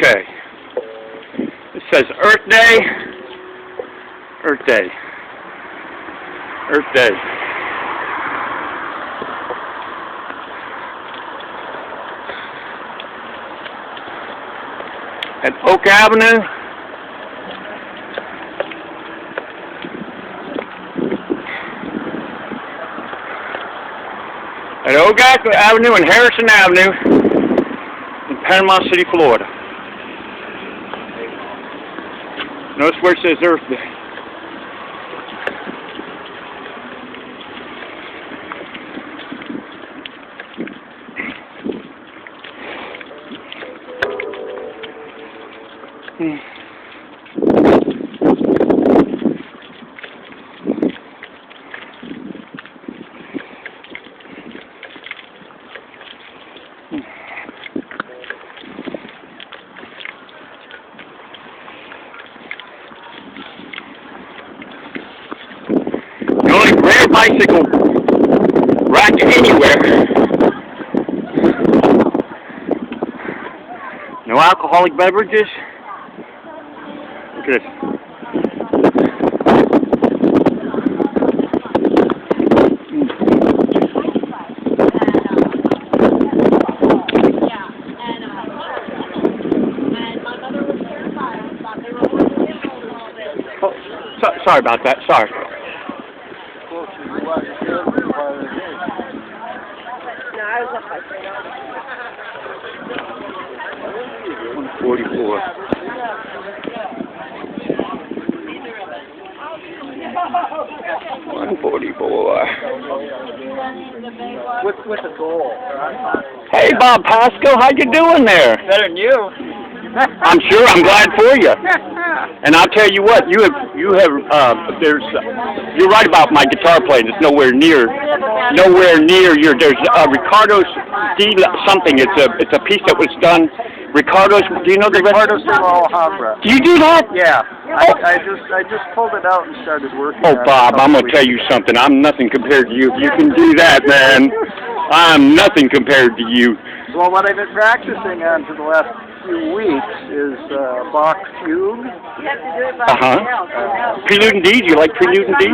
Okay. It says Earth Day. Earth Day. Earth Day. At Oak Avenue. At Oak Avenue and Harrison Avenue in Panama City, Florida. Notice where it says Earth Day. The only rare bicycle rack anywhere. No alcoholic beverages. Look at this. Oh, sorry about that. Sorry. 144. What's the goal? Hey, Bob Pasco, how you doing there? Better than you. I'm sure. I'm glad for you. And I'll tell you what, you're right about my guitar playing. It's nowhere near your. There's Ricardo's D something. It's a piece that was done. Ricardo's. Do you know the Ricardo's de la Alhambra? Do you do that? Yeah. Oh. I just pulled it out and started working. Oh, Bob, I'm gonna tell you something. I'm nothing compared to you. If you can do that, man, I'm nothing compared to you. Well, what I've been practicing on for the last few weeks is Bach fugue. Prelude and D. Do you like Prelude and D?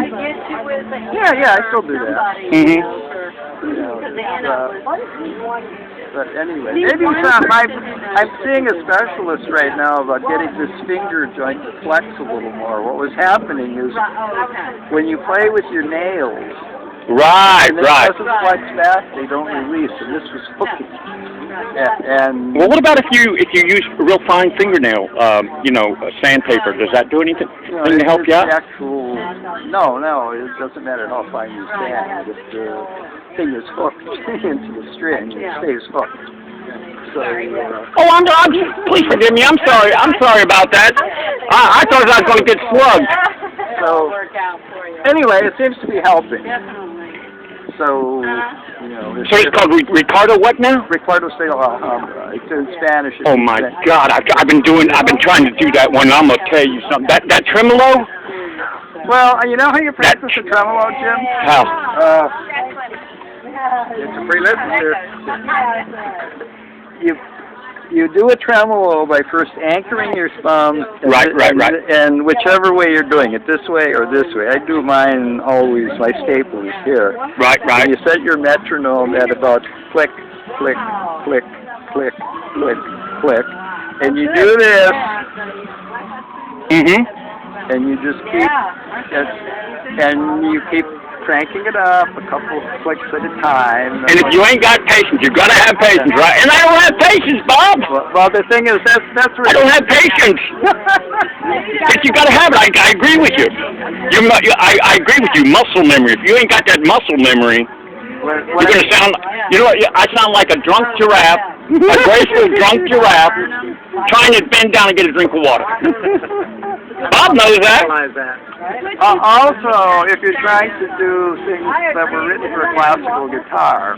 Yeah, I still do that. Mm-hmm. But anyway, maybe I'm seeing a specialist right now about getting this finger joint to flex a little more. What was happening is when you play with your nails, right. doesn't flex back, they don't release, and this was hooking. And well, what about if you use real fine fingernail, sandpaper? Does that do anything to help you out? No, it doesn't matter how fine you sand. If the thing is hooked into the string, it stays hooked. So, please forgive me. I'm sorry about that. I thought I was going to get slugged. So, anyway, it seems to be helping. So, So it's called Ricardo what now? Ricardo de la Alhambra. It's in Spanish. Oh my God! I've been trying to do that one. I'm gonna tell you something. That tremolo. Well, you know how you practice the tremolo, Jim? How? It's a free listen here. You do a tremolo by first anchoring your thumb. Right. And whichever way you're doing it, this way or this way. I do mine always, my staple is here. Right. And you set your metronome at about click, click, click, click, click, click. And you do this. Mm-hmm. And you just keep, and you keep cranking it up a couple clicks at a time. And if you ain't got patience, you're gonna have patience, right? And I don't have patience, Bob. Well, the thing is, that's really... I don't have patience. But you gotta have it. I agree with you. I agree with you. Muscle memory. If you ain't got that muscle memory, you're gonna sound. You know what? I sound like a drunk giraffe, a graceful drunk giraffe, trying to bend down and get a drink of water. Bob knows that. Also, if you're trying to do things that were written for classical guitar,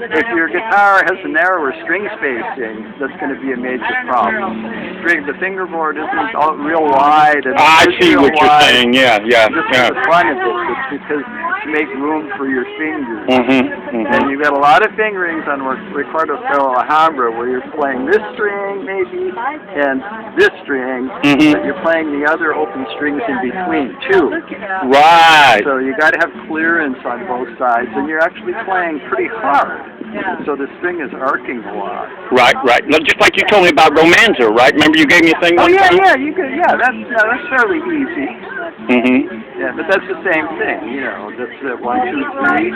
if your guitar has a narrower string spacing, that's going to be a major problem. The fingerboard isn't all real wide. And I see what you're saying. Yeah. This is the fun of it. It's because to make room for your fingers. Mm-hmm. And you've got a lot of fingerings on Recuerdo Stella Alhambra where you're playing this string maybe and this string, but you're playing the other open strings in between too. Right. So you got to have clearance on both sides, and you're actually playing pretty hard. So the string is arcing a lot. Right, right. No, just like you told me about Romanza, right? Remember you gave me a thing? Oh yeah, time? yeah. You could, yeah. That's fairly easy. Yeah, but that's the same thing. You know, that's 1, 2, 3.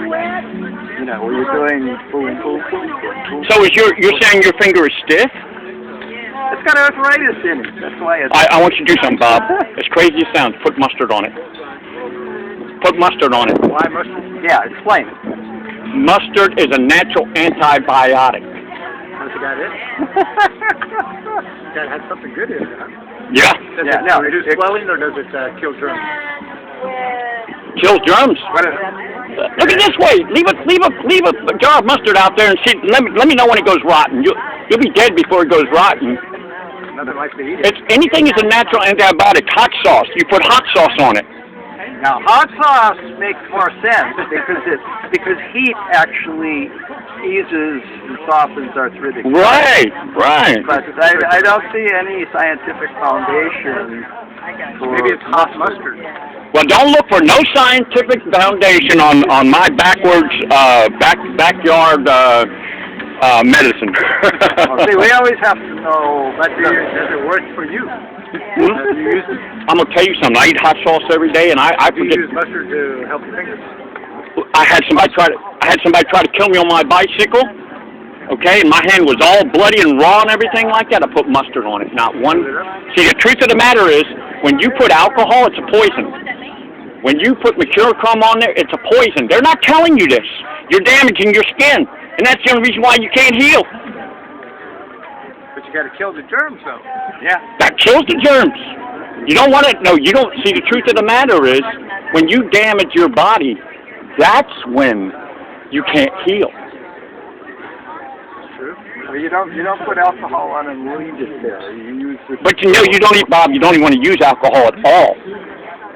You know, where you're doing boom, boom, boom, boom, boom. So is you're saying your finger is stiff? It's got arthritis in it. That's why it's. I want you to do something, Bob. As crazy as it sounds, put mustard on it. Put mustard on it. Why mustard? Yeah, explain it. Mustard is a natural antibiotic. Has it got it? That had something good in it, huh? Yeah. Does it reduce swelling or does it kill germs? Kills germs. What is it? Look at it this way. Leave a jar of mustard out there and see. Let me know when it goes rotten. You'll be dead before it goes rotten. Nothing like to eat it. It's anything is a natural antibiotic. Hot sauce. You put hot sauce on it. Now, hot sauce makes more sense because heat actually eases and softens arthritic. Right, right. But I don't see any scientific foundation for maybe it's hot mustard. Well, don't look for no scientific foundation on my backyard medicine. Well, see, we always have to know. But does it work for you? Have you used it? I'm gonna tell you something. I eat hot sauce every day, and I forget. You use mustard to help your fingers. I had somebody try to kill me on my bicycle. Okay, and my hand was all bloody and raw and everything like that. I put mustard on it. Not one. See, the truth of the matter is, when you put alcohol, it's a poison. When you put mercurochrome on there, it's a poison. They're not telling you this. You're damaging your skin, and that's the only reason why you can't heal. But you got to kill the germs, though. Yeah. That kills the germs. You don't want to. No, you don't. See, the truth of the matter is, when you damage your body, that's when you can't heal. Well, you don't put alcohol on and leave it there. You use the. But you know, you don't eat, Bob. You don't even want to use alcohol at all.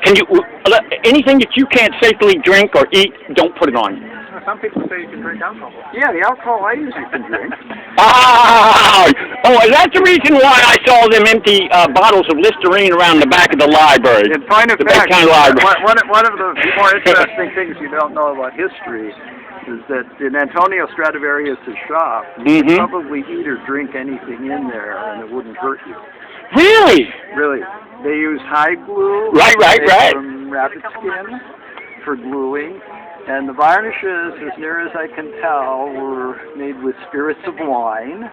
Can you? Anything that you can't safely drink or eat, don't put it on you. Some people say you can drink alcohol. Yeah, the alcohol I usually can drink. Oh, that's the reason why I saw them empty bottles of Listerine around the back of the library. In point of fact, one of the more interesting things you don't know about history is that in Antonio Stradivarius' shop, you could probably eat or drink anything in there and it wouldn't hurt you. Really? Really. They use high glue right. from rabbit skin for gluing. And the varnishes, as near as I can tell, were made with spirits of wine,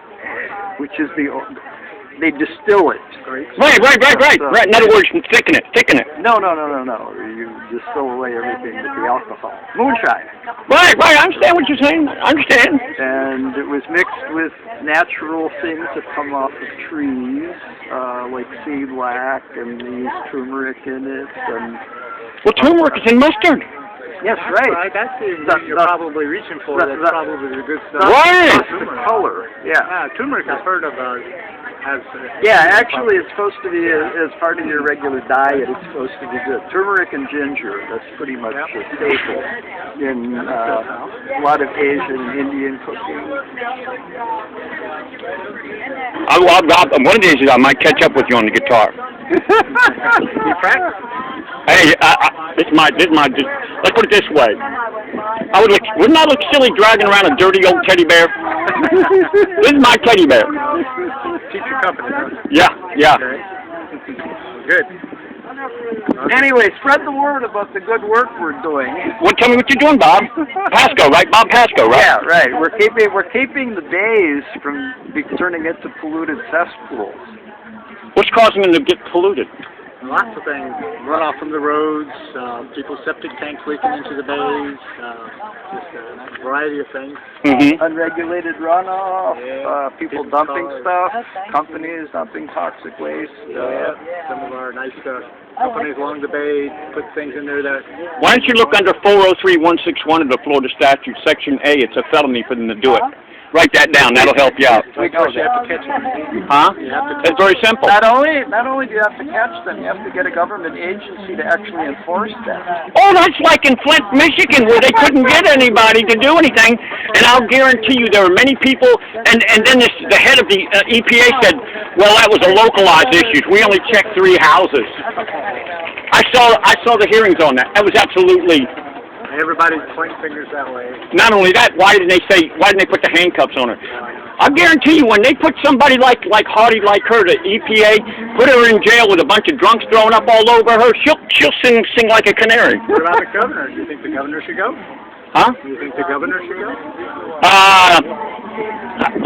which is they distill it. Right. In other words, thicken it. No. You distill away everything but the alcohol. Moonshine. Right. I understand what you're saying. I understand. And it was mixed with natural things that come off of trees, like seed lac, and they use turmeric in it. Well, turmeric is in mustard. Yes, right. That's the thing you're probably reaching for. That's probably the good stuff. Right. The color. Yeah. Turmeric I've heard of yeah, actually it's supposed to be as part of your regular diet. It's supposed to be good. Turmeric and ginger. That's pretty much a staple in a lot of Asian and Indian cooking. One of these days I might catch up with you on the guitar. You practice? Hey, let's put it this way. Wouldn't I look silly dragging around a dirty old teddy bear? This is my teddy bear. Keep your company. Yeah. Okay. Good. Anyway, spread the word about the good work we're doing. Well, tell me what you're doing, Bob. Pasco, right? Bob Pasco, right? Yeah, right. We're keeping the bays from turning into polluted cesspools. What's causing them to get polluted? Lots of things. Runoff from the roads, people's septic tanks leaking into the bays, just a variety of things. Unregulated runoff, people dumping stuff, companies dumping toxic waste. Some of our nice companies along the bay put things in there that... Why don't you look under 403-161 of the Florida statute, Section A? It's a felony for them to do it. Write that down. That'll help you out. We know You have to that. catch them. Huh? You have to It's very simple. Not only do you have to catch them, you have to get a government agency to actually enforce that. Oh, that's like in Flint, Michigan, where they couldn't get anybody to do anything. And I'll guarantee you there are many people, and then the head of the EPA said, well, that was a localized issue. We only checked 3 houses. I saw the hearings on that. That was absolutely... Everybody's pointing fingers that way. Not only that, why didn't they put the handcuffs on her? I guarantee you, when they put somebody like Hardy, like her, the EPA, put her in jail with a bunch of drunks throwing up all over her, she'll sing like a canary. What about the governor? Do you think the governor should go? Huh? Do you think the governor should go?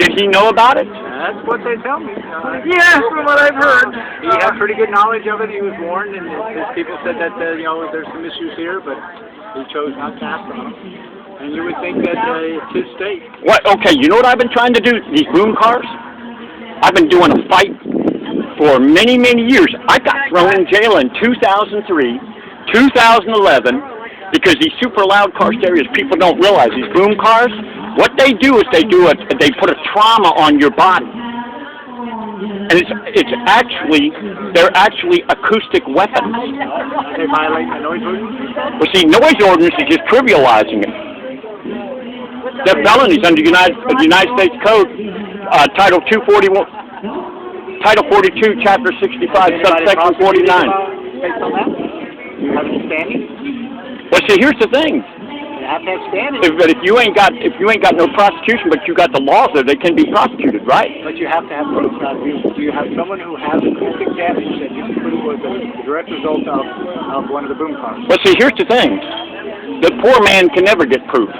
Did he know about it? That's what they tell me. Yeah, from what I've heard. He had pretty good knowledge of it. He was warned, and his people said that there's some issues here, but he chose not to act on them. And you would think that it's his state. What? Okay, you know what I've been trying to do? These boom cars? I've been doing a fight for many, many years. I got thrown in jail in 2003, 2011, because these super loud car stereos, people don't realize, these boom cars, what they do is they put a trauma on your body. And they're actually acoustic weapons. They violate the noise ordinance? Well, see, noise ordinance is just trivializing it. They're felonies under the United States Code, Title 241, Title 42, Chapter 65, subsection 49. Based on that? You have any standing? Well, see, here's the thing. You have to have standing. But if you ain't got no prosecution, but you got the laws there, they can be prosecuted, right? But you have to have proof. Now, do you have someone who has acoustic damage that you can prove was a direct result of one of the boom cars? Well, see, here's the thing. The poor man can never get proof.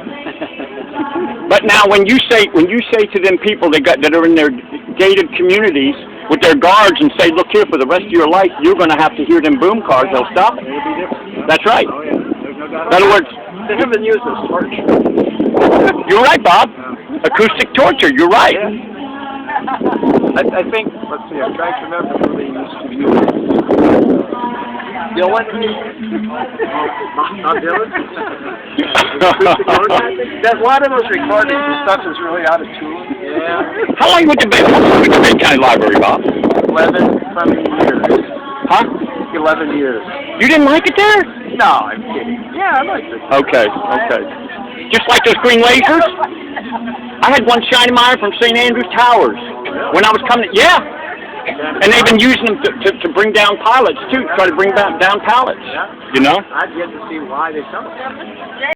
But now, when you say to them people that are in their gated communities with their guards and say, look here, for the rest of your life, you're going to have to hear them boom cars, they'll stop it. It would be different. That's right. Oh, yeah. There's no doubt. In other words, They haven't used this torch. you're right, Bob. Acoustic torture, you're right. I think, let's see, I'm trying to remember who they used to use. Dylan? Bob Dylan? There's a lot of those recordings and stuff is really out of tune. Yeah. How long you went to Bay County Library, Bob? 11 something years. Huh? 11 years. You didn't like it there? No, I'm kidding. Yeah, I like it. Okay. Just like those green lasers? I had one shining my eye from St. Andrews Towers when I was coming. Yeah. And they've been using them to bring down pilots, too, try to bring down pilots. You know? I'd yet to see why they sell it.